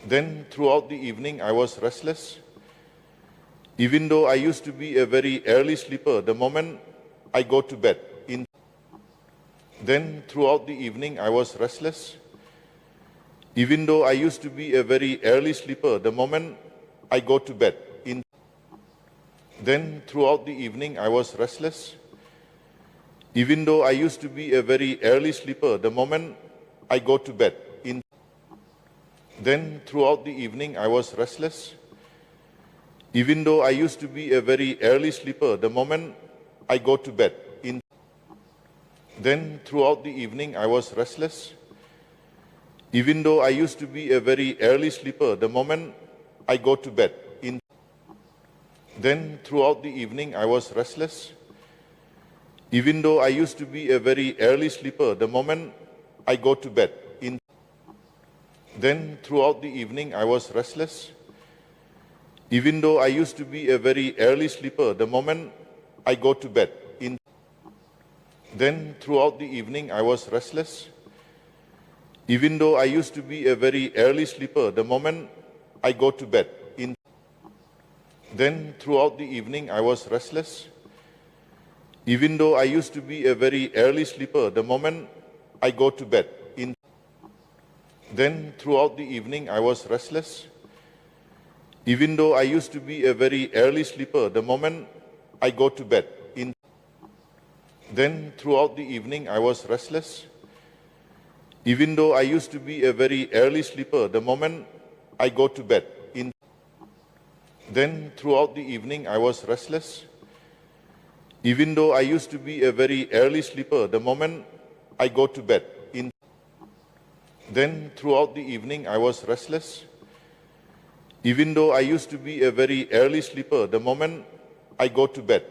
Then throughout the evening I was restless. Even though I used to be a very early sleeper, the moment I go to bed, then throughout the evening I was restless. Even though I used to be a very early sleeper, the moment I go to bed, then throughout the evening I was restless. Even though I used to be a very early sleeper, the moment I go to bed, then throughout the evening I was restless. Even though I used to be a very early sleeper, the moment I go to bed, then throughout the evening I was restless. Even though I used to be a very early sleeper, the moment I go to bed, then throughout the evening I was restless. Even though I used to be a very early sleeper, the moment I go to bed, then throughout the evening I was restless. Even though I used to be a very early sleeper, the moment I go to bed, then throughout the evening I was restless. Even though I used to be a very early sleeper, the moment I go to bed, then throughout the evening I was restless. Even though I used to be a very early sleeper, the moment I go to bed, then throughout the evening I was restless. Even though I used to be a very early sleeper, the moment I go to bed, then throughout the evening I was restless. Even though I used to be a very early sleeper, the moment I go to bed, then throughout the evening I was restless. Even though I used to be a very early sleeper, the moment I go to bed, then throughout the evening I was restless. Even though I used to be a very early sleeper, the moment I go to bed,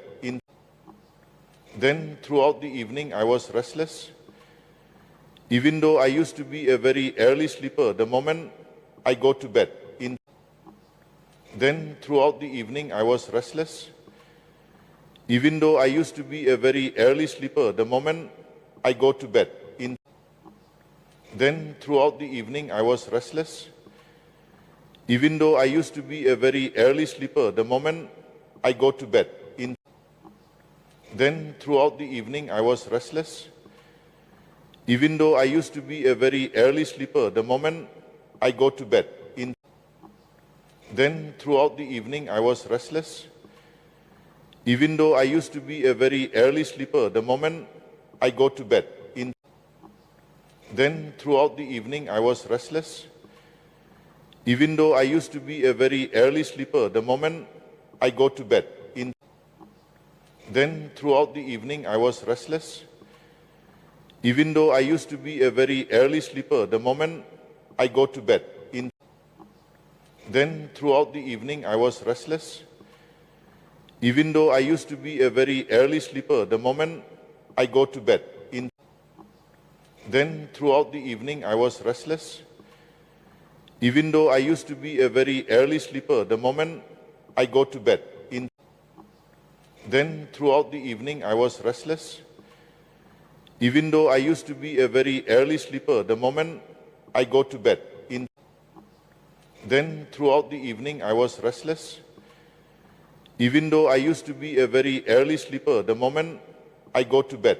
then throughout the evening I was restless. Even though I used to be a very early sleeper, the moment I go to bed, then throughout the evening I was restless. Even though I used to be a very early sleeper, the moment I go to bed, then throughout the evening I was restless. Even though I used to be a very early sleeper, the moment I go to bed, then throughout the evening I was restless. Even though I used to be a very early sleeper, the moment I go to bed, then throughout the evening I was restless. Even though I used to be a very early sleeper, the moment I go to bed, then throughout the evening I was restless. Even though I used to be a very early sleeper, the moment I go to bed, then throughout the evening I was restless. Even though I used to be a very early sleeper, the moment I go to bed, then throughout the evening I was restless. Even though I used to be a very early sleeper, the moment I go to bed, then throughout the evening I was restless. Even though I used to be a very early sleeper, the moment I go to bed, then throughout the evening I was restless. Even though I used to be a very early sleeper, the moment I go to bed, then throughout the evening I was restless. Even though I used to be a very early sleeper, the moment I go to bed,